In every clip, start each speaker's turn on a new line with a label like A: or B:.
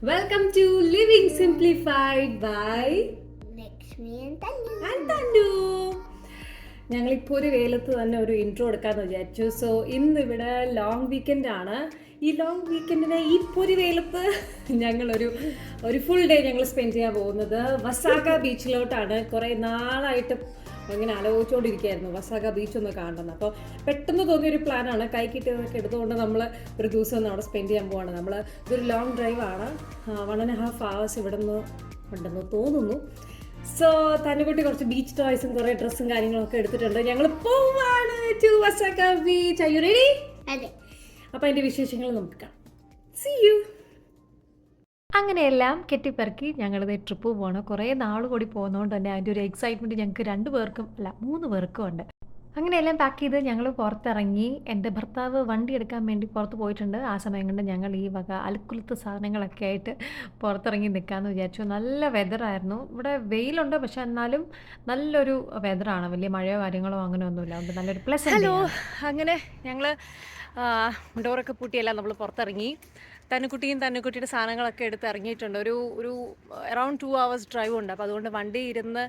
A: Welcome to Living Simplified by
B: Lakshmi and Tanu.
A: Tandu. ഞങ്ങളിപ്പോൾ ഒരു വെയിലത്ത് തന്നെ ഒരു ഇൻട്രോ എടുക്കാമെന്ന് വിചാരിച്ചു. സോ ഇന്ന് ഇവിടെ ലോങ് വീക്കെൻഡ് ആണ്. ഈ ലോങ് വീക്കെൻഡിനെ ഈ പൊരി വെയിലത്ത് ഞങ്ങളൊരു ഫുൾ ഡേ ഞങ്ങൾ സ്പെൻഡ് ചെയ്യാൻ പോകുന്നത് വസാക ബീച്ചിലോട്ടാണ്. കുറേ നാളായിട്ട് ഇങ്ങനെ ആലോചിച്ചുകൊണ്ടിരിക്കുകയായിരുന്നു വസാക ബീച്ച് ഒന്ന് കാണണം. അപ്പോൾ പെട്ടെന്ന് തോന്നിയൊരു പ്ലാനാണ്. കൈ കിട്ടിയതൊക്കെ എടുത്തുകൊണ്ട് നമ്മൾ ഒരു ദിവസം ഒന്ന് അവിടെ സ്പെൻഡ് ചെയ്യാൻ പോവാണ്. ഇതൊരു ലോങ് ഡ്രൈവാണ്. 1.5 hours ഇവിടെ നിന്ന് ഉണ്ടെന്ന് തോന്നുന്നു. സോ തന്നുകുട്ടി കുറച്ച് ബീച്ച് ടോയ്സും കുറേ ഡ്രസ്സും കാര്യങ്ങളൊക്കെ എടുത്തിട്ടുണ്ട്. ഞങ്ങൾ പോവാണ് ടു വസാക ബീച്ച്. Are you ready?
B: അതെ.
A: അപ്പോൾ അതിൻ്റെ വിശേഷങ്ങൾ നമുക്ക് കാണാം. See you.
C: അങ്ങനെയെല്ലാം കെട്ടിപ്പെറുക്കി ഞങ്ങളിത് ട്രിപ്പ് പോകണം. കുറേ നാൾ കൂടി പോകുന്നതുകൊണ്ട് തന്നെ അതിൻ്റെ ഒരു എക്സൈറ്റ്മെൻറ്റ് ഞങ്ങൾക്ക് 2 പേർക്കും അല്ല 3 പേർക്കും ഉണ്ട്. അങ്ങനെയെല്ലാം പാക്ക് ചെയ്ത് ഞങ്ങൾ പുറത്തിറങ്ങി. എൻ്റെ ഭർത്താവ് വണ്ടി എടുക്കാൻ വേണ്ടി പുറത്ത് പോയിട്ടുണ്ട്. ആ സമയം കൊണ്ട് ഞങ്ങൾ ഈ വക അൽക്കുലത്ത് സാധനങ്ങളൊക്കെ ആയിട്ട് പുറത്തിറങ്ങി നിൽക്കാമെന്ന് വിചാരിച്ചു. നല്ല വെതറായിരുന്നു. ഇവിടെ വെയിലുണ്ട്, പക്ഷെ എന്നാലും നല്ലൊരു വെതറാണ്. വലിയ മഴയോ കാര്യങ്ങളോ അങ്ങനെ ഒന്നുമില്ല. അതുകൊണ്ട് നല്ലൊരു പ്ലസ്.
A: ഹലോ, അങ്ങനെ ഞങ്ങൾ ഡോറൊക്കെ പൂട്ടിയെല്ലാം നമ്മൾ പുറത്തിറങ്ങി. തന്നുകുട്ടിയുടെ സാധനങ്ങളൊക്കെ എടുത്ത് ഇറങ്ങിയിട്ടുണ്ട്. ഒരു അറൗണ്ട് 2 hours ഡ്രൈവ് ഉണ്ട്. അപ്പോൾ അതുകൊണ്ട് വണ്ടി ഇരുന്ന്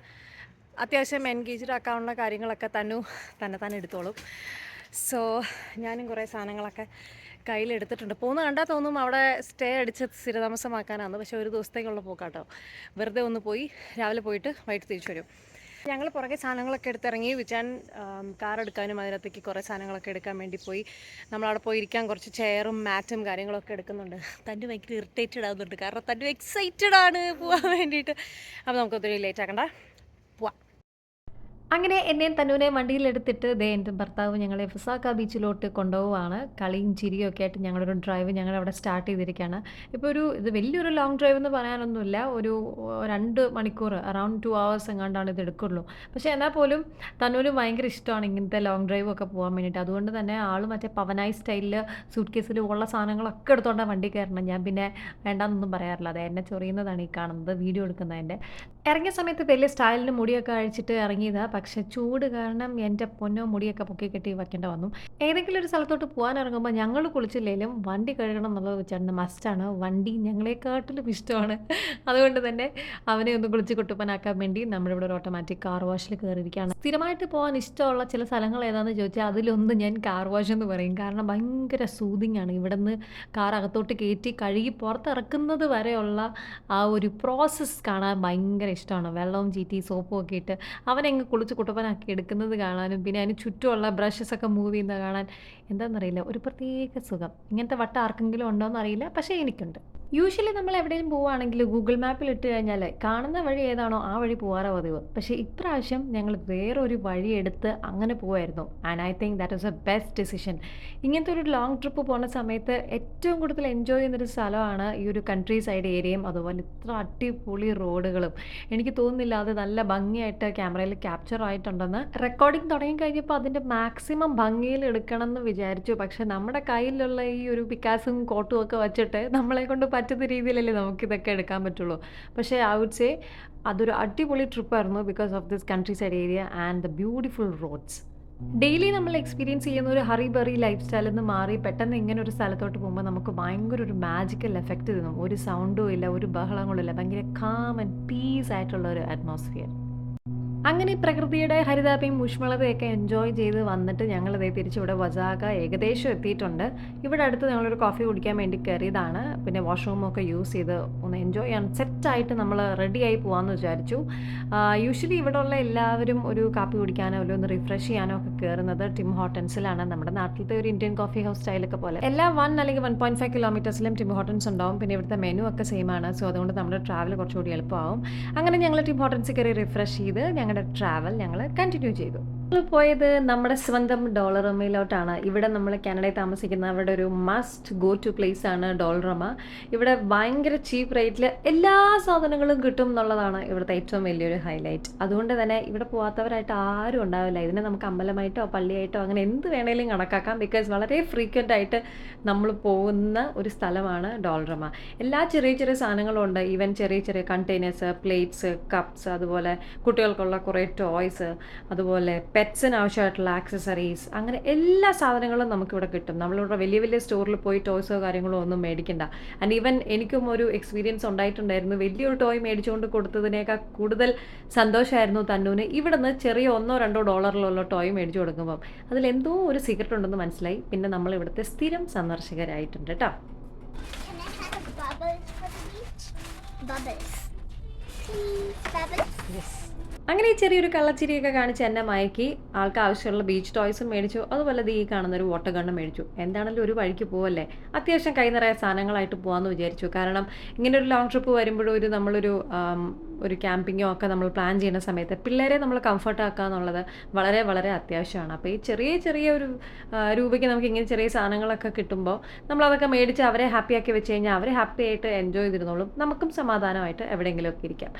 A: അത്യാവശ്യം എൻഗേജ്ഡ് ആക്കാനുള്ള കാര്യങ്ങളൊക്കെ തന്നെ എടുത്തോളും. സോ ഞാനും കുറേ സാധനങ്ങളൊക്കെ കയ്യിലെടുത്തിട്ടുണ്ട്. കണ്ടാൽ തോന്നും അവിടെ സ്റ്റേ അടിച്ച് സ്ഥിരതാമസമാക്കാനാണ്. പക്ഷേ ഒരു ദിവസത്തേക്കുള്ള പോക്കാട്ടോ. വെറുതെ ഒന്ന് പോയി രാവിലെ പോയിട്ട് വൈകിട്ട് തിരിച്ചു വരും. ഞങ്ങൾ പുറകെ സാധനങ്ങളൊക്കെ എടുത്തിറങ്ങി. വിച്ചാൻ കാർ എടുക്കാനും അതിനകത്തേക്ക് കുറേ സാധനങ്ങളൊക്കെ എടുക്കാൻ വേണ്ടി പോയി. നമ്മളവിടെ പോയി ഇരിക്കാൻ കുറച്ച് ചെയറും മാറ്റും കാര്യങ്ങളൊക്കെ എടുക്കുന്നുണ്ട്. തൻ്റെ ഭയങ്കര ഇറിറ്റേറ്റഡ് ആകുന്നുണ്ട്, കാരണം തൻ്റെ എക്സൈറ്റഡ് ആണ് പോകാൻ വേണ്ടിയിട്ട്. അപ്പോൾ നമുക്കൊത്തിരി ലേറ്റ് ആക്കണ്ട, പോവാം.
C: അങ്ങനെ എന്നെയും തന്നൂനെയും വണ്ടിയിലെടുത്തിട്ട് എൻ്റെ ഭർത്താവ് ഞങ്ങളെ വസാക ബീച്ചിലോട്ട് കൊണ്ടുപോവാണ്. കളിയും ചിരിയും ഒക്കെ ആയിട്ട് ഞങ്ങളൊരു ഡ്രൈവ് ഞങ്ങളവിടെ സ്റ്റാർട്ട് ചെയ്തിരിക്കുകയാണ്. ഇപ്പോൾ ഇത് വലിയൊരു ലോങ് ഡ്രൈവ് എന്ന് പറയാനൊന്നുമില്ല. ഒരു 2 മണിക്കൂർ അറൗണ്ട് 2 hours എങ്ങാണ്ടാണ് ഇത് എടുക്കുള്ളൂ. പക്ഷേ എന്നാൽ പോലും തന്നൂന് ഭയങ്കര ഇഷ്ടമാണ് ഇങ്ങനത്തെ ലോങ് ഡ്രൈവ് ഒക്കെ പോകാൻ വേണ്ടിയിട്ട്. അതുകൊണ്ട് തന്നെ ആൾ മറ്റേ പവനായി സ്റ്റൈലിൽ സൂട്ട് കേസിൽ ഉള്ള സാധനങ്ങളൊക്കെ എടുത്തുകൊണ്ടാണ് വണ്ടി കയറണം. ഞാൻ പിന്നെ വേണ്ടാന്നൊന്നും പറയാറില്ല. അത് എന്നെ ചൊറിയുന്നതാണ് ഈ കാണുന്നത്, വീഡിയോ എടുക്കുന്നതിൻ്റെ. ഇറങ്ങിയ സമയത്ത് വലിയ സ്റ്റൈലിന് മുടിയൊക്കെ അഴിച്ചിട്ട് ഇറങ്ങിയതാണ്. പക്ഷെ ചൂട് കാരണം എൻ്റെ പൊന്നോ മുടിയൊക്കെ പൊക്കി കെട്ടി വയ്ക്കേണ്ട വന്നു. ഏതെങ്കിലും ഒരു സ്ഥലത്തോട്ട് പോകാൻ ഇറങ്ങുമ്പോൾ ഞങ്ങൾ കുളിച്ചില്ലെങ്കിലും വണ്ടി കഴുകണം എന്നുള്ളത് വെച്ചാൽ മസ്റ്റാണ്. വണ്ടി ഞങ്ങളെക്കാട്ടിലും ഇഷ്ടമാണ്. അതുകൊണ്ട് തന്നെ അവനെ ഒന്ന് കുളിച്ച് കുട്ടുപ്പനാക്കാൻ വേണ്ടി നമ്മളിവിടെ ഒരു ഓട്ടോമാറ്റിക് കാർ വാഷിൽ കയറിയിരിക്കുകയാണ്. സ്ഥിരമായിട്ട് പോകാൻ ഇഷ്ടമുള്ള ചില സ്ഥലങ്ങൾ ഏതാണെന്ന് ചോദിച്ചാൽ അതിലൊന്ന് ഞാൻ കാർ വാഷ് എന്ന് പറയും. കാരണം ഭയങ്കര സൂതിങ് ആണ്. ഇവിടെ നിന്ന് കാർ അകത്തോട്ട് കയറ്റി കഴുകി പുറത്തിറക്കുന്നത് വരെയുള്ള ആ ഒരു പ്രോസസ്സ് കാണാൻ ഭയങ്കര ഇഷ്ടമാണ്. വെള്ളവും ചീറ്റി സോപ്പും ഒക്കെ ഇട്ട് അവനെങ്ങ് കുളിച്ച് കുട്ടപ്പനാക്കി എടുക്കുന്നത് കാണാനും പിന്നെ അതിന് ചുറ്റുമുള്ള ബ്രഷസ് ഒക്കെ മൂവ് ചെയ്യുന്നത് കാണാൻ എന്താണെന്നറിയില്ല, ഒരു പ്രത്യേക സുഖം. ഇങ്ങനത്തെ വട്ടം ആർക്കെങ്കിലും ഉണ്ടോയെന്ന് അറിയില്ല, പക്ഷേ എനിക്കുണ്ട്. യൂഷ്വലി നമ്മൾ എവിടെയും പോവുകയാണെങ്കിൽ ഗൂഗിൾ മാപ്പിൽ ഇട്ട് കഴിഞ്ഞാൽ കാണുന്ന വഴി ഏതാണോ ആ വഴി പോകാറോ പതിവ്. പക്ഷേ ഇപ്രാവശ്യം ഞങ്ങൾ വേറൊരു വഴി എടുത്ത് അങ്ങനെ പോവായിരുന്നു. And I think that was A best decision. ഇങ്ങനത്തെ ഒരു ലോങ് ട്രിപ്പ് പോകുന്ന സമയത്ത് ഏറ്റവും കൂടുതൽ എൻജോയ് ചെയ്യുന്നൊരു സ്ഥലമാണ് ഈ ഒരു കൺട്രി സൈഡ് ഏരിയയും അതുപോലെ ഇത്ര അടിപൊളി റോഡുകളും. എനിക്ക് തോന്നുന്നില്ല അത് നല്ല ഭംഗിയായിട്ട് ക്യാമറയിൽ ക്യാപ്ചർ ആയിട്ടുണ്ടെന്ന്. റെക്കോർഡിങ് തുടങ്ങിക്കഴിഞ്ഞപ്പോൾ അതിൻ്റെ മാക്സിമം ഭംഗിയിൽ എടുക്കണം എന്ന് വിചാരിച്ചു. പക്ഷേ നമ്മുടെ കയ്യിലുള്ള ഈ ഒരു പിക്കാസും കോട്ടും ഒക്കെ വെച്ചിട്ട് നമ്മളെ കൊണ്ട് പറ്റുന്ന രീതിയിലല്ലേ നമുക്കിതൊക്കെ എടുക്കാൻ പറ്റുള്ളൂ. പക്ഷേ ഐ വുഡ് സേ അതൊരു അടിപൊളി ട്രിപ്പായിരുന്നു because of this country side area and the beautiful roads. Daily നമ്മൾ എക്സ്പീരിയൻസ് ചെയ്യുന്ന ഒരു ഹറി ബറി ലൈഫ് സ്റ്റൈലിൽ നിന്ന് മാറി പെട്ടെന്ന് ഇങ്ങനെ ഒരു സ്ഥലത്തോട്ട് പോകുമ്പോൾ നമുക്ക് ഭയങ്കര ഒരു മാജിക്കൽ എഫക്റ്റ് തോന്നും. ഒരു സൗണ്ടും ഇല്ല, ഒരു ബഹളങ്ങളും ഇല്ല, ഭയങ്കര കാം ആൻഡ് പീസ് ആയിട്ടുള്ള ഒരു അറ്റ്മോസ്ഫിയർ. അങ്ങനെ പ്രകൃതിയുടെ ഹരിതാപയും ഊഷ്മളതയൊക്കെ എൻജോയ് ചെയ്ത് വന്നിട്ട് ഞങ്ങളിതേ തിരിച്ചിവിടെ വസാക ഏകദേശം എത്തിയിട്ടുണ്ട്. ഇവിടെ അടുത്ത് ഞങ്ങളൊരു കോഫി കുടിക്കാൻ വേണ്ടി കയറിയതാണ്. പിന്നെ വാഷ്റൂമൊക്കെ യൂസ് ചെയ്ത് ഒന്ന് എൻജോയ് ചെയ്യാൻ സെറ്റായിട്ട് നമ്മൾ റെഡിയായി പോകാമെന്ന് വിചാരിച്ചു. യൂഷ്വലി ഇവിടെ ഉള്ള എല്ലാവരും ഒരു കാപ്പി കുടിക്കാനോ അല്ലെങ്കിൽ ഒന്ന് റിഫ്രഷ് ചെയ്യാനോ ഒക്കെ കയറുന്നത് ടിം ഹോട്ടൻസിലാണ്. നമ്മുടെ നാട്ടിലത്തെ ഒരു ഇന്ത്യൻ കോഫി ഹൗസ് സ്റ്റൈലൊക്കെ പോലെ എല്ലാ 1 അല്ലെങ്കിൽ 1.5 കിലോമീറ്റേഴ്സിലും ടിം ഹോട്ടൻസ് ഉണ്ടാവും. പിന്നെ ഇവിടുത്തെ മെനു ഒക്കെ സെയിം ആണ്. സോ അതുകൊണ്ട് നമ്മുടെ ട്രാവൽ കുറച്ചുകൂടി എളുപ്പമാവും. അങ്ങനെ ഞങ്ങൾ ടിം ഹോട്ടൻസിൽ കയറി റിഫ്രഷ് ചെയ്ത് ട്രാവൽ ഞങ്ങൾ കണ്ടിന്യൂ ചെയ്തു. നമ്മൾ പോയത് നമ്മുടെ സ്വന്തം ഡോളറമയിലോട്ടാണ്. ഇവിടെ നമ്മൾ കാനഡയിൽ താമസിക്കുന്ന അവിടെ ഒരു മസ്റ്റ് ഗോ ടു പ്ലേസ് ആണ് ഡോളറമ. ഇവിടെ ഭയങ്കര ചീപ്പ് റേറ്റിൽ എല്ലാ സാധനങ്ങളും കിട്ടും എന്നുള്ളതാണ് ഇവിടുത്തെ ഏറ്റവും വലിയൊരു ഹൈലൈറ്റ്. അതുകൊണ്ട് തന്നെ ഇവിടെ പോകാത്തവരായിട്ട് ആരും ഉണ്ടാവില്ല. ഇതിനെ നമുക്ക് അമ്പലമായിട്ടോ പള്ളിയായിട്ടോ അങ്ങനെ എന്ത് വേണേലും കണക്കാക്കാം. ബിക്കോസ് വളരെ ഫ്രീക്വൻ്റ് ആയിട്ട് നമ്മൾ പോകുന്ന ഒരു സ്ഥലമാണ് ഡോളറമ. എല്ലാ ചെറിയ ചെറിയ സാധനങ്ങളും ഉണ്ട്. ഈവൻ ചെറിയ ചെറിയ കണ്ടെയ്നേഴ്സ്, പ്ലേറ്റ്സ്, കപ്സ്, അതുപോലെ കുട്ടികൾക്കുള്ള കുറേ ടോയ്സ്, അതുപോലെ പെറ്റ്സിന് ആവശ്യമായിട്ടുള്ള ആക്സസറീസ്, അങ്ങനെ എല്ലാ സാധനങ്ങളും നമുക്കിവിടെ കിട്ടും. നമ്മളിവിടെ വലിയ വലിയ സ്റ്റോറിൽ പോയി ടോയ്സോ കാര്യങ്ങളോ ഒന്നും മേടിക്കണ്ട. ആൻഡ് ഈവൻ എനിക്കും ഒരു എക്സ്പീരിയൻസ് ഉണ്ടായിട്ടുണ്ടായിരുന്നു. വലിയൊരു ടോയ് മേടിച്ചുകൊണ്ട് കൊടുത്തതിനേക്കാൾ കൂടുതൽ സന്തോഷമായിരുന്നു തന്നൂന് ഇവിടുന്ന് ചെറിയ $1-2 ടോയ് മേടിച്ചു കൊടുക്കുമ്പം. അതിലെന്തോ ഒരു സീക്രട്ട് ഉണ്ടെന്ന് മനസ്സിലായി. പിന്നെ നമ്മൾ ഇവിടുത്തെ സ്ഥിരം സന്ദർശകരായിട്ടുണ്ട് കേട്ടോ.
B: Can I have a bubbles for the beach? Bubbles. Please, bubbles.
C: അങ്ങനെ ഈ ചെറിയൊരു കള്ളച്ചിരിയൊക്കെ കാണിച്ച് എന്നെ മയക്കി ആൾക്ക് ആവശ്യമുള്ള ബീച്ച് ടോയ്സും മേടിച്ചു. അതുപോലെ ഈ കാണുന്ന ഒരു വാട്ടർ ഗണ്ണ് മേടിച്ചു. എന്താണെങ്കിലും ഒരു വഴിക്ക് പോവല്ലേ, അത്യാവശ്യം കൈ നിറയെ സാധനങ്ങളായിട്ട് പോകാമെന്ന് വിചാരിച്ചു. കാരണം ഇങ്ങനെ ഒരു ലോങ് ട്രിപ്പ് വരുമ്പോഴൊരു നമ്മളൊരു ഒരു ക്യാമ്പിങ്ങോ ഒക്കെ നമ്മൾ പ്ലാൻ ചെയ്യുന്ന സമയത്ത് പിള്ളേരെ നമ്മൾ കംഫർട്ട് ആക്കുക എന്നുള്ളത് വളരെ വളരെ അത്യാവശ്യമാണ്. അപ്പോൾ ഈ ചെറിയ ഒരു രൂപയ്ക്ക് നമുക്ക് ഇങ്ങനെ ചെറിയ സാധനങ്ങളൊക്കെ കിട്ടുമ്പോൾ നമ്മളതൊക്കെ മേടിച്ച് അവരെ ഹാപ്പിയാക്കി വെച്ച് കഴിഞ്ഞാൽ അവർ ഹാപ്പി ആയിട്ട് എൻജോയ് ചെയ്തിരുന്നോളും. നമുക്കും സമാധാനമായിട്ട് എവിടെയെങ്കിലുമൊക്കെ ഇരിക്കാം.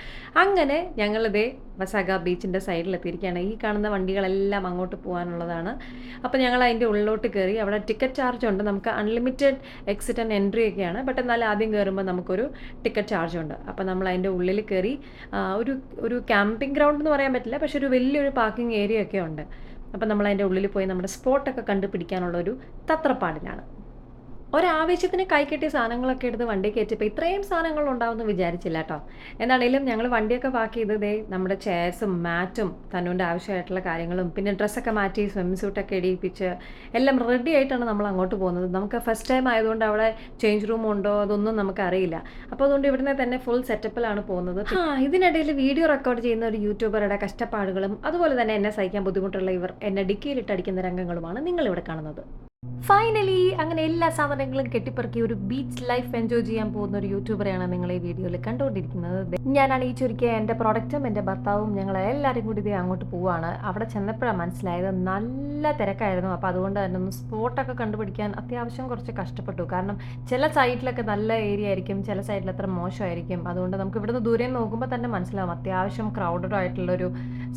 C: അങ്ങനെ ഞങ്ങളിതേ വസാഗ ബീച്ചിൻ്റെ സൈഡിലെത്തിയിരിക്കുകയാണ്. ഈ കാണുന്ന വണ്ടികളെല്ലാം അങ്ങോട്ട് പോകാനുള്ളതാണ്. അപ്പോൾ ഞങ്ങൾ അതിൻ്റെ ഉള്ളിലോട്ട് കയറി. അവിടെ ടിക്കറ്റ് ചാർജ് ഉണ്ട്. നമുക്ക് അൺലിമിറ്റഡ് എക്സിറ്റ് ആൻഡ് എൻട്രി ഒക്കെയാണ്. ബട്ട് എന്നാലും ആദ്യം കയറുമ്പോൾ നമുക്കൊരു ടിക്കറ്റ് ചാർജ് ഉണ്ട്. അപ്പോൾ നമ്മൾ അതിൻ്റെ ഉള്ളിൽ കയറി. ഒരു ക്യാമ്പിംഗ് ഗ്രൗണ്ട് എന്ന് പറയാൻ പറ്റില്ല, പക്ഷെ ഒരു വലിയൊരു പാർക്കിംഗ് ഏരിയ ഒക്കെ ഉണ്ട്. അപ്പം നമ്മൾ അതിൻ്റെ ഉള്ളിൽ പോയി നമ്മുടെ സ്പോട്ടൊക്കെ കണ്ടുപിടിക്കാനുള്ള ഒരു തത്രപ്പാടിലാണ്. ഒരാവശ്യത്തിന് കൈക്കെട്ടിയ സാധനങ്ങളൊക്കെ എടുത്ത് വണ്ടി കയറ്റിയപ്പോൾ ഇത്രയും സാധനങ്ങൾ ഉണ്ടാവുമെന്ന് വിചാരിച്ചില്ല കേട്ടോ. എന്താണെങ്കിലും ഞങ്ങൾ വണ്ടിയൊക്കെ പാക്ക് ചെയ്തതേ നമ്മുടെ ചെയർസും മാറ്റും തന്നൂൻ്റെ ആവശ്യമായിട്ടുള്ള കാര്യങ്ങളും പിന്നെ ഡ്രസ്സൊക്കെ മാറ്റി സ്വിംസൂട്ടൊക്കെ ഇടിയിപ്പിച്ച് എല്ലാം റെഡി ആയിട്ടാണ് നമ്മൾ അങ്ങോട്ട് പോകുന്നത്. നമുക്ക് ഫസ്റ്റ് ടൈം ആയതുകൊണ്ട് അവിടെ ചേഞ്ച് റൂം ഉണ്ടോ അതൊന്നും നമുക്കറിയില്ല. അപ്പോൾ അതുകൊണ്ട് ഇവിടുന്ന് തന്നെ ഫുൾ സെറ്റപ്പിലാണ് പോകുന്നത്. ഇതിനിടയിൽ വീഡിയോ റെക്കോർഡ് ചെയ്യുന്ന ഒരു യൂട്യൂബറുടെ കഷ്ടപ്പാടുകളും അതുപോലെ തന്നെ എന്നെ സഹിക്കാൻ ബുദ്ധിമുട്ടുള്ള ഇവർ എന്നെ ഡിക്കിയിലിട്ടടിക്കുന്ന രംഗങ്ങളുമാണ് നിങ്ങളിവിടെ കാണുന്നത്. ഫൈനലി അങ്ങനെ എല്ലാ സാധനങ്ങളും കെട്ടിപ്പറക്കി ഒരു ബീച്ച് ലൈഫ് എൻജോയ് ചെയ്യാൻ പോകുന്ന ഒരു യൂട്യൂബറെയാണ് നിങ്ങൾ ഈ വീഡിയോയിൽ കണ്ടുകൊണ്ടിരിക്കുന്നത്. ഞാനാണ് ഈ ചുരുക്കിയ എൻ്റെ പ്രൊഡക്റ്റും എൻ്റെ ഭർത്താവും ഞങ്ങൾ എല്ലാവരും കൂടി ഇതേ അങ്ങോട്ട് പോവുകയാണ്. അവിടെ ചെന്നപ്പോഴാണ് മനസ്സിലായത് നല്ല തിരക്കായിരുന്നു. അപ്പോൾ അതുകൊണ്ട് തന്നെ ഒന്ന് സ്പോട്ടൊക്കെ കണ്ടുപിടിക്കാൻ അത്യാവശ്യം കുറച്ച് കഷ്ടപ്പെട്ടു. കാരണം ചില സൈഡിലൊക്കെ നല്ല ഏരിയ ആയിരിക്കും, ചില സൈഡിൽ അത്ര മോശമായിരിക്കും. അതുകൊണ്ട് നമുക്ക് ഇവിടുന്ന് ദൂരെ നോക്കുമ്പോൾ തന്നെ മനസ്സിലാവും അത്യാവശ്യം ക്രൗഡഡ് ആയിട്ടുള്ളൊരു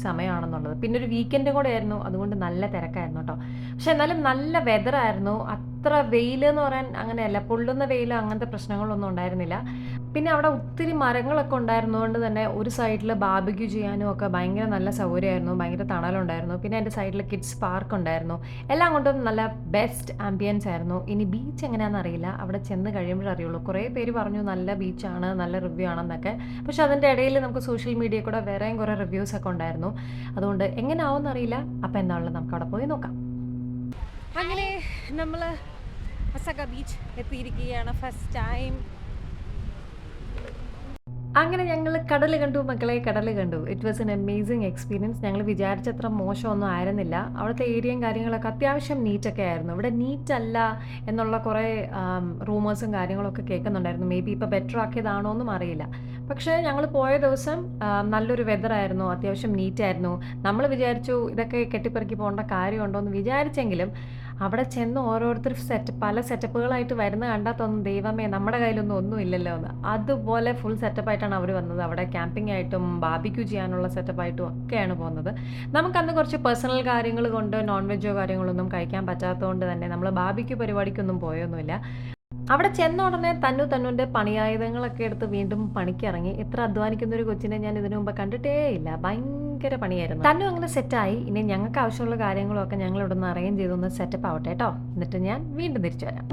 C: സമയമാണെന്നുള്ളത്. പിന്നെ ഒരു വീക്കെൻഡും കൂടെ ആയിരുന്നു, അതുകൊണ്ട് നല്ല തിരക്കായിരുന്നു കേട്ടോ. പക്ഷെ എന്നാലും നല്ല വെതറായിരുന്നു. അത്ര വെയിൽ എന്ന് പറയാൻ അങ്ങനെയല്ല, പൊള്ളുന്ന വെയിൽ അങ്ങനത്തെ പ്രശ്നങ്ങളൊന്നും ഉണ്ടായിരുന്നില്ല. പിന്നെ അവിടെ ഒത്തിരി മരങ്ങളൊക്കെ ഉണ്ടായിരുന്നതുകൊണ്ട് തന്നെ ഒരു സൈഡിൽ ബാർബിക്യൂ ചെയ്യാനും ഒക്കെ ഭയങ്കര നല്ല സൗകര്യമായിരുന്നു, ഭയങ്കര തണലുണ്ടായിരുന്നു. പിന്നെ എൻ്റെ സൈഡിൽ കിഡ്സ് പാർക്ക് ഉണ്ടായിരുന്നു. എല്ലാം കൊണ്ടും നല്ല ബെസ്റ്റ് ആംബിയൻസ് ആയിരുന്നു. ഇനി ബീച്ച് എങ്ങനെയാണെന്ന് അറിയില്ല, അവിടെ ചെന്ന് കഴിയുമ്പോഴേ അറിയുള്ളൂ. കുറേ പേര് പറഞ്ഞു നല്ല ബീച്ചാണ്, നല്ല റിവ്യൂ ആണെന്നൊക്കെ. പക്ഷെ അതിൻ്റെ ഇടയിൽ നമുക്ക് സോഷ്യൽ മീഡിയയിൽ കൂടെ വേറെയും കുറേ റിവ്യൂസൊക്കെ ഉണ്ടായിരുന്നു. അതുകൊണ്ട് എങ്ങനെ ആവുമെന്ന് അറിയില്ല. അപ്പോൾ എന്താണല്ലോ നമുക്ക് അവിടെ പോയി നോക്കാം.
A: അങ്ങനെ നമ്മൾ വസാഗ ബീച്ച് എത്തിയിരിക്കുകയാണ് ഫസ്റ്റ് ടൈം.
C: അങ്ങനെ ഞങ്ങൾ കടൽ കണ്ടു മക്കളെ, കടൽ കണ്ടു. It was an amazing experience. ഞങ്ങൾ വിചാരിച്ചത്ര മോശമൊന്നും ആയിരുന്നില്ല. അവിടുത്തെ ഏരിയയും കാര്യങ്ങളൊക്കെ അത്യാവശ്യം നീറ്റൊക്കെ ആയിരുന്നു. ഇവിടെ നീറ്റ് അല്ല എന്നുള്ള കുറേ റൂമേഴ്സും കാര്യങ്ങളൊക്കെ കേൾക്കുന്നുണ്ടായിരുന്നു. മേ ബി ഇപ്പോൾ ബെറ്റർ ആക്കിയതാണോ എന്നും അറിയില്ല. പക്ഷേ ഞങ്ങൾ പോയ ദിവസം നല്ലൊരു വെതറായിരുന്നു, അത്യാവശ്യം നീറ്റായിരുന്നു. നമ്മൾ വിചാരിച്ചു ഇതൊക്കെ കെട്ടിപ്പെറുക്കി പോകേണ്ട കാര്യമുണ്ടോ എന്ന് വിചാരിച്ചെങ്കിലും അവിടെ ചെന്ന് ഓരോരുത്തർ പല സെറ്റപ്പുകളായിട്ട് വരുന്ന കണ്ടാൽ തോന്നും ദൈവമേ നമ്മുടെ കയ്യിലൊന്നും ഒന്നും ഇല്ലല്ലോ എന്ന്. അതുപോലെ ഫുൾ സെറ്റപ്പായിട്ടാണ് അവർ വന്നത്. അവിടെ ക്യാമ്പിംഗ് ആയിട്ടും ബാർബിക്യൂ ചെയ്യാനുള്ള സെറ്റപ്പായിട്ടും ഒക്കെയാണ് പോകുന്നത്. നമുക്കന്ന് കുറച്ച് പേഴ്സണൽ കാര്യങ്ങൾ കൊണ്ട് നോൺ വെജോ കാര്യങ്ങളൊന്നും കഴിക്കാൻ പറ്റാത്തതുകൊണ്ട് തന്നെ നമ്മൾ ബാർബിക്യൂ പരിപാടിക്കൊന്നും പോയൊന്നുമില്ല. അവിടെ ചെന്ന ഉടനെ തന്നുവിൻ്റെ പണിയായുധങ്ങളൊക്കെ എടുത്ത് വീണ്ടും പണിക്കിറങ്ങി. എത്ര അധ്വാനിക്കുന്ന ഒരു കൊച്ചിനെ ഞാൻ ഇതിനു മുമ്പ് കണ്ടിട്ടേ ഇല്ല. ഭയങ്കര പണിയായിരുന്നു. തന്നു അങ്ങനെ സെറ്റായി. ഇനി ഞങ്ങൾക്ക് ആവശ്യമുള്ള കാര്യങ്ങളൊക്കെ ഞങ്ങൾ ഇവിടെ നിന്ന് അറേഞ്ച് ചെയ്തൊന്ന് സെറ്റപ്പ് ആവട്ടെ കേട്ടോ. എന്നിട്ട് ഞാൻ വീണ്ടും തിരിച്ചു വരാം.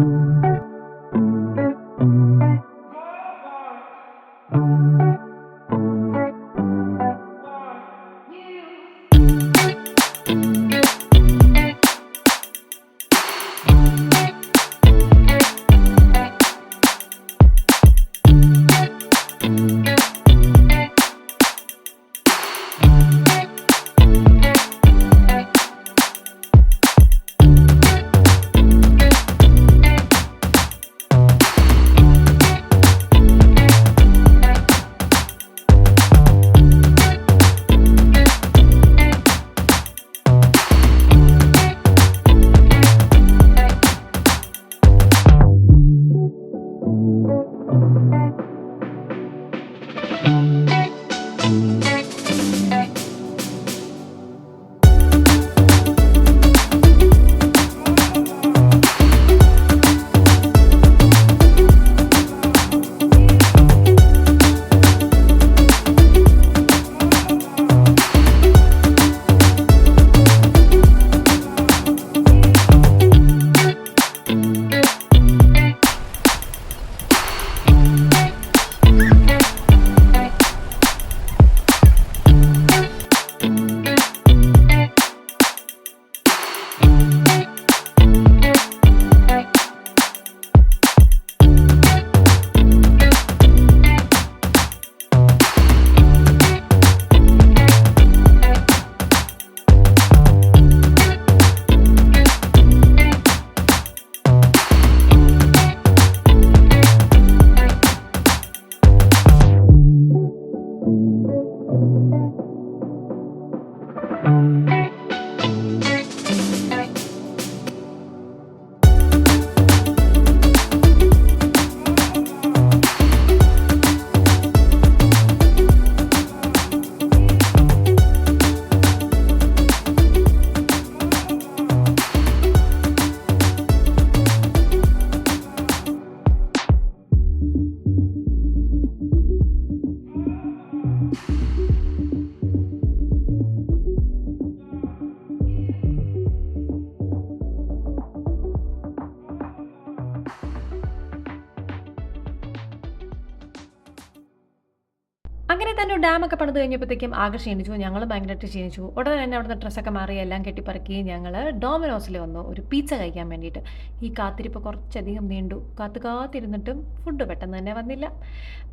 C: അങ്ങനെ തന്നെ ഡാമൊക്കെ പണിത് കഴിഞ്ഞപ്പോഴത്തേക്കും ആകെ ക്ഷീണിച്ചു. ഞങ്ങളും ഭയങ്കരമായിട്ട് ക്ഷീണിച്ചു. ഉടനെ തന്നെ അവിടുന്ന് ഡ്രസ്സൊക്കെ മാറി എല്ലാം കെട്ടിപ്പറക്കി ഞങ്ങൾ ഡോമിനോസിൽ വന്നു ഒരു പിസ്സ കഴിക്കാൻ വേണ്ടിയിട്ട്. ഈ കാത്തിരിപ്പ് കുറച്ചധികം നീണ്ടു. കാത്തിരുന്നിട്ടും ഫുഡ് പെട്ടെന്ന് തന്നെ വന്നില്ല.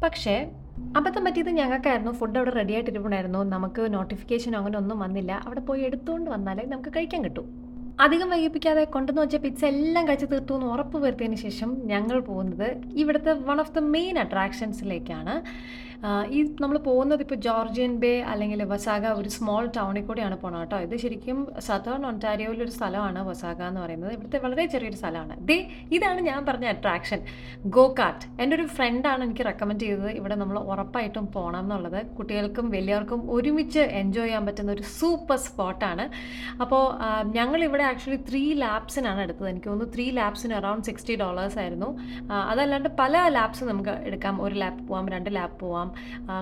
C: പക്ഷേ അബദ്ധം പറ്റിയത് ഞങ്ങൾക്കായിരുന്നു. ഫുഡ് അവിടെ റെഡി ആയിട്ടിരിപ്പുണ്ടായിരുന്നു. നമുക്ക് നോട്ടിഫിക്കേഷനോ അങ്ങനെ ഒന്നും വന്നില്ല. അവിടെ പോയി എടുത്തുകൊണ്ട് വന്നാലേ നമുക്ക് കഴിക്കാൻ കിട്ടൂ. അധികം വൈകിപ്പിക്കാതെ കൊണ്ടുവന്ന് വെച്ച പിസ്സ എല്ലാം കഴിച്ച് തീർത്തു എന്ന് ഉറപ്പ് വരുത്തിയതിന് ശേഷം ഞങ്ങൾ പോകുന്നത് ഇവിടുത്തെ വൺ ഓഫ് ദ മെയിൻ അട്രാക്ഷൻസിലേക്കാണ്. ഈ നമ്മൾ പോകുന്നത് ഇപ്പോൾ ജോർജിയൻ ബേ അല്ലെങ്കിൽ വസാഗ ഒരു സ്മോൾ ടൗണിൽ കൂടെയാണ് പോകണം കേട്ടോ. ഇത് ശരിക്കും സതേൺ ഒണ്ടാരിയോയിലൊരു സ്ഥലമാണ് വസാഗ എന്ന് പറയുന്നത്. ഇവിടുത്തെ വളരെ ചെറിയൊരു സ്ഥലമാണ്. ഇതാണ് ഞാൻ പറഞ്ഞ അട്രാക്ഷൻ, ഗോ കാർട്ട്. എൻ്റെ ഒരു ഫ്രണ്ടാണ് എനിക്ക് റെക്കമെൻഡ് ചെയ്തത് ഇവിടെ നമ്മൾ ഉറപ്പായിട്ടും പോകണം എന്നുള്ളത്. കുട്ടികൾക്കും വലിയവർക്കും ഒരുമിച്ച് എൻജോയ് ചെയ്യാൻ പറ്റുന്ന ഒരു സൂപ്പർ സ്പോട്ടാണ്. അപ്പോൾ ഞങ്ങളിവിടെ ആക്ച്വലി 3 ലാപ്സിനാണ് എടുത്തത്. എനിക്ക് തോന്നുന്നു 3 ലാപ്സിന് അറൗണ്ട് $60 ആയിരുന്നു. അതല്ലാണ്ട് പല ലാപ്സ് നമുക്ക് എടുക്കാം. 1 ലാപ്പ് പോവാം, 2 ലാപ്പ് പോവാം.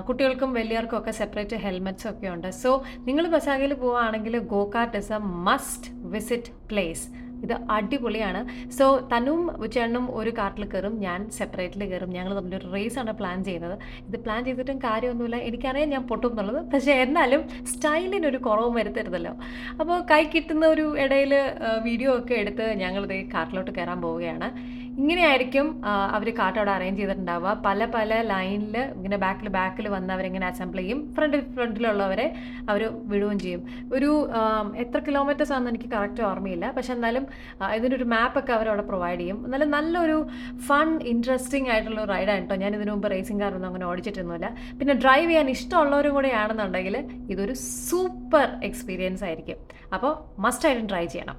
C: കുട്ടികൾക്കും വലിയവർക്കും ഒക്കെ സെപ്പറേറ്റ് ഹെൽമെറ്റ്സ് ഒക്കെ ഉണ്ട്. സോ നിങ്ങൾ വസാഗയിൽ പോവുകയാണെങ്കിൽ go cart is A must visit place. ഇത് അടിപൊളിയാണ്. സോ തനും ചേട്ടനും ഒരു കാർട്ടിൽ കയറും, ഞാൻ സെപ്പറേറ്റിൽ കയറും. ഞങ്ങൾ തമ്മിലൊരു റേസാണ് പ്ലാൻ ചെയ്യുന്നത്. ഇത് പ്ലാൻ ചെയ്തിട്ടും കാര്യമൊന്നുമില്ല. എനിക്കറിയാം ഞാൻ പൊട്ടും എന്നുള്ളത്. പക്ഷേ എന്നാലും സ്റ്റൈലിനൊരു കുറവും വരുത്തരുതല്ലോ. അപ്പോൾ കൈ കിട്ടുന്ന ഒരു ഇടയിൽ വീഡിയോ ഒക്കെ എടുത്ത് ഞങ്ങളിത് കാർട്ടിലോട്ട് കയറാൻ പോവുകയാണ്. ഇങ്ങനെയായിരിക്കും അവർ കാർട്ട് അവിടെ അറേഞ്ച് ചെയ്തിട്ടുണ്ടാവുക. പല ലൈനിൽ ഇങ്ങനെ ബാക്കിൽ വന്ന് അവരിങ്ങനെ അസംബിൾ ചെയ്യും. ഫ്രണ്ടിലുള്ളവരെ അവർ വിടുകയും ചെയ്യും. ഒരു എത്ര കിലോമീറ്റേഴ്സ് ആണെന്ന് എനിക്ക് കറക്റ്റ് ഓർമ്മയില്ല. പക്ഷെ എന്നാലും ഇതിനൊരു മാപ്പൊക്കെ അവരവിടെ പ്രൊവൈഡ് ചെയ്യും. എന്നാലും നല്ലൊരു ഫൺ ഇൻട്രസ്റ്റിംഗ് ആയിട്ടുള്ള റൈഡാണ് കേട്ടോ. ഞാൻ ഇതിനു മുമ്പ് റേസിംഗ് കാറൊന്നും അങ്ങനെ ഓടിച്ചിട്ടൊന്നുമില്ല. പിന്നെ ഡ്രൈവ് ചെയ്യാൻ ഇഷ്ടമുള്ളവരും കൂടെ ആണെന്നുണ്ടെങ്കിൽ ഇതൊരു സൂപ്പർ എക്സ്പീരിയൻസ് ആയിരിക്കും. അപ്പോൾ മസ്റ്റായിട്ടും ട്രൈ ചെയ്യണം.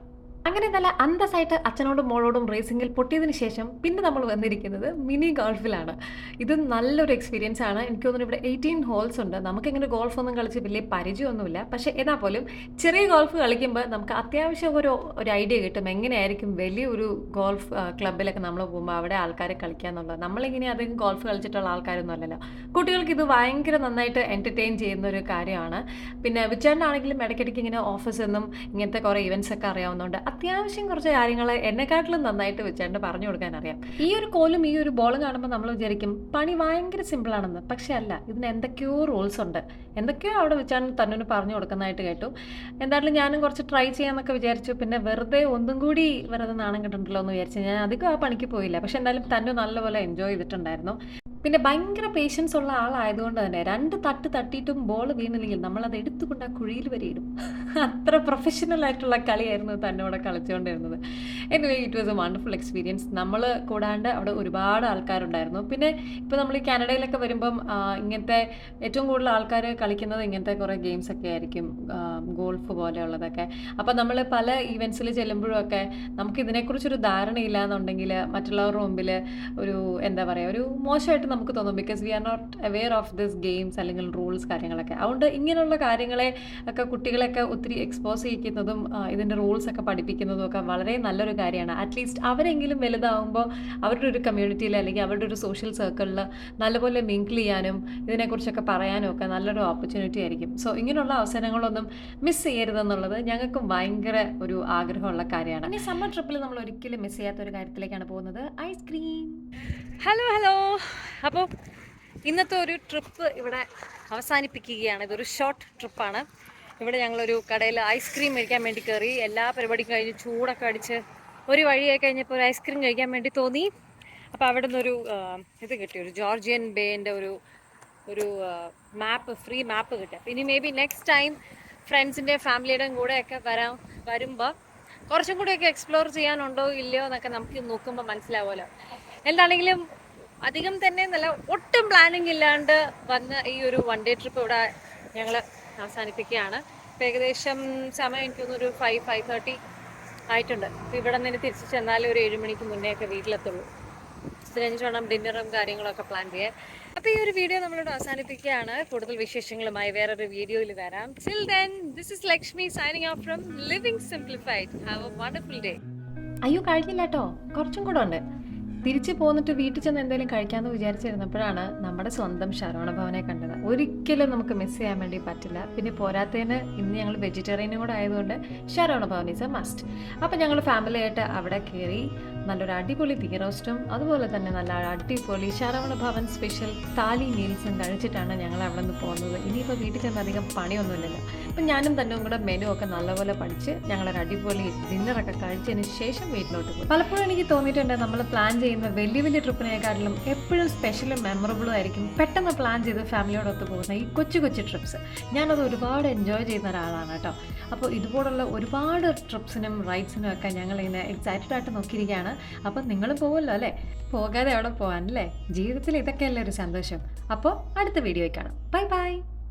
C: അങ്ങനെ നല്ല അന്തസ്സായിട്ട് അച്ഛനോടും മോളോടും റേസിംഗിൽ പൊട്ടിയതിന് ശേഷം പിന്നെ നമ്മൾ വന്നിരിക്കുന്നത് മിനി ഗോൾഫിലാണ്. ഇത് നല്ലൊരു എക്സ്പീരിയൻസ് ആണ്. എനിക്ക് തോന്നുന്നു ഇവിടെ 18 ഹോൾസ് ഉണ്ട്. നമുക്കിങ്ങനെ ഗോൾഫൊന്നും കളിച്ച് വലിയ പരിചയമൊന്നുമില്ല. പക്ഷേ എന്നാൽ പോലും ചെറിയ ഗോൾഫ് കളിക്കുമ്പോൾ നമുക്ക് അത്യാവശ്യം ഒരു ഐഡിയ കിട്ടും എങ്ങനെയായിരിക്കും വലിയൊരു ഗോൾഫ് ക്ലബ്ബിലൊക്കെ നമ്മൾ പോകുമ്പോൾ അവിടെ ആൾക്കാർ കളിക്കുക എന്നുള്ളത്. നമ്മളിങ്ങനെ അധികം ഗോൾഫ് കളിച്ചിട്ടുള്ള ആൾക്കാരൊന്നും അല്ലല്ലോ. കുട്ടികൾക്ക് ഇത് ഭയങ്കര നന്നായിട്ട് എൻ്റർടൈൻ ചെയ്യുന്ന ഒരു കാര്യമാണ്. പിന്നെ വിച്ചാണ്ടാണെങ്കിലും ഇടയ്ക്കിടയ്ക്ക് ഇങ്ങനെ ഓഫീസിൽ നിന്നും ഇങ്ങനത്തെ കുറേ ഇവൻറ്റ്സ് ഒക്കെ അറിയാവുന്നതുകൊണ്ട് അത്യാവശ്യം കുറച്ച് കാര്യങ്ങൾ എന്നെക്കാട്ടിലും നന്നായിട്ട് വെച്ചാണ്ട് പറഞ്ഞു കൊടുക്കാൻ അറിയാം. ഈ ഒരു കോലും ഈ ഒരു ബോളും കാണുമ്പോൾ നമ്മൾ വിചാരിക്കും പണി ഭയങ്കര സിമ്പിളാണെന്ന്. പക്ഷേ അല്ല, ഇതിന് എന്തൊക്കെയോ റൂൾസ് ഉണ്ട്. എന്തൊക്കെയോ അവിടെ വെച്ചാണ് തന്നെ പറഞ്ഞു കൊടുക്കുന്നതായിട്ട് കേട്ടു. എന്തായാലും ഞാനും കുറച്ച് ട്രൈ ചെയ്യാമെന്നൊക്കെ വിചാരിച്ചു. പിന്നെ ഒന്നും കൂടി വെറുതെ നാണം കിട്ടുന്നുണ്ടല്ലോ എന്ന് വിചാരിച്ചു ഞാൻ അധികം ആ പണിക്ക് പോയില്ല. പക്ഷെ എന്തായാലും തന്നെ നല്ലപോലെ എൻജോയ് ചെയ്തിട്ടുണ്ടായിരുന്നു. പിന്നെ ഭയങ്കര പേഷ്യൻസ് ഉള്ള ആളായതുകൊണ്ട് തന്നെ 2 തട്ട് തട്ടിയിട്ടും ബോൾ വീണില്ലെങ്കിൽ നമ്മളത് എടുത്തുകൊണ്ട് ആ കുഴിയിൽ വരെ ഇടും. അത്ര പ്രൊഫഷണൽ ആയിട്ടുള്ള കളിയായിരുന്നു തന്നോടെ കളിച്ചുകൊണ്ടിരുന്നത്. Anyway it was a wonderful experience. നമ്മൾ കൂടാണ്ട് അവിടെ ഒരുപാട് ആൾക്കാരുണ്ടായിരുന്നു. പിന്നെ ഇപ്പോൾ നമ്മൾ ഈ കാനഡയിലൊക്കെ വരുമ്പം ഇങ്ങനത്തെ ഏറ്റവും കൂടുതൽ ആൾക്കാർ കളിക്കുന്നത് ഇങ്ങനത്തെ കുറേ ഗെയിംസ് ഒക്കെ ആയിരിക്കും, ഗോൾഫ് പോലെയുള്ളതൊക്കെ. അപ്പോൾ നമ്മൾ പല ഈവൻസിൽ ചെല്ലുമ്പോഴൊക്കെ നമുക്ക് ഇതിനെക്കുറിച്ചൊരു ധാരണയില്ല എന്നുണ്ടെങ്കിൽ മറ്റുള്ളവരുടെ മുമ്പിൽ ഒരു എന്താ പറയുക, ഒരു മോശമായിട്ട് നമുക്ക് തോന്നും. Because we are not aware of this games അല്ലെങ്കിൽ റൂൾസ് കാര്യങ്ങളൊക്കെ. അതുകൊണ്ട് ഇങ്ങനെയുള്ള കാര്യങ്ങളെ ഒക്കെ കുട്ടികളെയൊക്കെ ഒത്തിരി എക്സ്പോസ് ചെയ്യിക്കുന്നതും ഇതിൻ്റെ റൂൾസ് ഒക്കെ പഠിപ്പിക്കുന്നതും ഒക്കെ വളരെ നല്ലൊരു കാര്യമാണ്. അറ്റ്ലീസ്റ്റ് അവരെങ്കിലും വലുതാവുമ്പോൾ അവരുടെ ഒരു കമ്മ്യൂണിറ്റിയിൽ അല്ലെങ്കിൽ അവരുടെ ഒരു സോഷ്യൽ സർക്കിളിൽ നല്ലപോലെ മിങ്കിൾ ചെയ്യാനും ഇതിനെക്കുറിച്ചൊക്കെ പറയാനും ഒക്കെ നല്ലൊരു ഓപ്പർച്യൂണിറ്റി ആയിരിക്കും. സോ ഇങ്ങനെയുള്ള അവസരങ്ങളൊന്നും മിസ് ചെയ്യരുതെന്നുള്ളത് ഞങ്ങൾക്കും ഭയങ്കര ഒരു ആഗ്രഹമുള്ള കാര്യമാണ്. ഇനി സമ്മർ ട്രിപ്പിൽ നമ്മൾ ഒരിക്കലും മിസ് ചെയ്യാത്ത ഒരു കാര്യത്തിലേക്കാണ് പോകുന്നത്, ഐസ്ക്രീം.
A: ഹലോ. അപ്പോൾ ഇന്നത്തെ ഒരു ട്രിപ്പ് ഇവിടെ അവസാനിപ്പിക്കുകയാണ്. ഇതൊരു ഷോർട്ട് ട്രിപ്പാണ്. ഇവിടെ ഞങ്ങളൊരു കടയിൽ ഐസ്ക്രീം കഴിക്കാൻ വേണ്ടി കയറി. എല്ലാ പരിപാടിയും കഴിഞ്ഞ് ചൂടൊക്കെ അടിച്ച് ഒരു വഴിയായി കഴിഞ്ഞപ്പോൾ ഒരു ഐസ്ക്രീം കഴിക്കാൻ വേണ്ടി തോന്നി. അപ്പോൾ അവിടെ നിന്നൊരു ഇത് കിട്ടി, ഒരു ജോർജിയൻ ബേൻ്റെ ഒരു മാപ്പ്, ഫ്രീ മാപ്പ് കിട്ടി. അപ്പോൾ ഇനി മേ ബി നെക്സ്റ്റ് ടൈം ഫ്രണ്ട്സിൻ്റെയും ഫാമിലിയുടെയും കൂടെയൊക്കെ വരുമ്പോൾ കുറച്ചും കൂടെയൊക്കെ എക്സ്പ്ലോർ ചെയ്യാനുണ്ടോ ഇല്ലയോ എന്നൊക്കെ നമുക്ക് നോക്കുമ്പോൾ മനസ്സിലാവുമല്ലോ. എന്താണെങ്കിലും അധികം തന്നെ നല്ല ഒട്ടും പ്ലാനിങ് ഇല്ലാണ്ട് വന്ന ഈ ഒരു 1 ഡേ ട്രിപ്പ് ഇവിടെ ഞങ്ങൾ അവസാനിപ്പിക്കുകയാണ്. ഇപ്പോൾ ഏകദേശം സമയം എനിക്ക് തോന്നുന്നു ഒരു 5:30 ആയിട്ടുണ്ട്. അപ്പോൾ ഇവിടെ നിന്ന് തിരിച്ച് ചെന്നാൽ ഒരു 7 മണിക്ക് മുന്നേ ഒക്കെ വീട്ടിലെത്തുള്ളൂ. ഇത് കഴിഞ്ഞിട്ട് വേണം ഡിന്നറും കാര്യങ്ങളൊക്കെ പ്ലാൻ ചെയ്യാൻ. അപ്പോൾ ഈ ഒരു വീഡിയോ നമ്മളിവിടെ അവസാനിപ്പിക്കുകയാണ്. കൂടുതൽ വിശേഷങ്ങളുമായി വേറൊരു വീഡിയോയിൽ വരാം. Till then, this is Lakshmi signing off from Living Simplified. Have a wonderful day.
C: അയ്യോ കഴിഞ്ഞില്ല കേട്ടോ, കുറച്ചും കൂടെ ഉണ്ട്. തിരിച്ച് പോന്നിട്ട് വീട്ടിൽ ചെന്ന് എന്തെങ്കിലും കഴിക്കാമെന്ന് വിചാരിച്ചിരുന്നപ്പോഴാണ് നമ്മുടെ സ്വന്തം ശരവണ ഭവനെ കണ്ടത്. ഒരിക്കലും നമുക്ക് മിസ് ചെയ്യാൻ വേണ്ടി പറ്റില്ല. പിന്നെ പോരാത്തതിന് ഇന്ന് ഞങ്ങൾ വെജിറ്റേറിയനും കൂടെ ആയതുകൊണ്ട് Saravana Bhavan is A must. അപ്പം ഞങ്ങൾ ഫാമിലിയായിട്ട് അവിടെ കയറി നല്ലൊരു അടിപൊളി തീ റോസ്റ്റും അതുപോലെ തന്നെ നല്ല അടിപൊളി ശരവണ ഭവൻ സ്പെഷ്യൽ താലി മീൽസും കഴിച്ചിട്ടാണ് ഞങ്ങൾ അവിടെ നിന്ന് പോകുന്നത്. ഇനിയിപ്പോൾ വീട്ടിൽ ചെന്ന് അധികം പണിയൊന്നുമില്ലല്ലോ. അപ്പം ഞാനും തന്നെ കൂടെ മെനു ഒക്കെ നല്ലപോലെ പഠിച്ച് ഞങ്ങളൊരു അടിപൊളി ഡിന്നറൊക്കെ കഴിച്ചതിന് ശേഷം വീട്ടിലോട്ട് പോയി. പലപ്പോഴും എനിക്ക് തോന്നിയിട്ടുണ്ട് നമ്മൾ പ്ലാൻ ചെയ്യുന്ന വലിയ വലിയ ട്രിപ്പിനെക്കാട്ടിലും എപ്പോഴും സ്പെഷ്യലും മെമ്മറബിളും ആയിരിക്കും പെട്ടെന്ന് പ്ലാൻ ചെയ്ത് ഫാമിലിയോടൊത്ത് പോകുന്ന ഈ കൊച്ചു കൊച്ചു ട്രിപ്സ്. ഞാനത് ഒരുപാട് എൻജോയ് ചെയ്യുന്ന ഒരാളാണ് കേട്ടോ. അപ്പോൾ ഇതുപോലുള്ള ഒരുപാട് ട്രിപ്സിനും റൈഡ്സിനും ഒക്കെ ഞങ്ങളിങ്ങനെ എക്സൈറ്റഡ് ആയിട്ട് നോക്കിയിരിക്കുകയാണ്. അപ്പം നിങ്ങൾ പോകുമല്ലോ അല്ലേ? പോകാതെ അവിടെ പോകാനല്ലേ? ജീവിതത്തിൽ ഇതൊക്കെയല്ലേ ഒരു സന്തോഷം. അപ്പോൾ അടുത്ത വീഡിയോയിൽ കാണാം. Bye bye.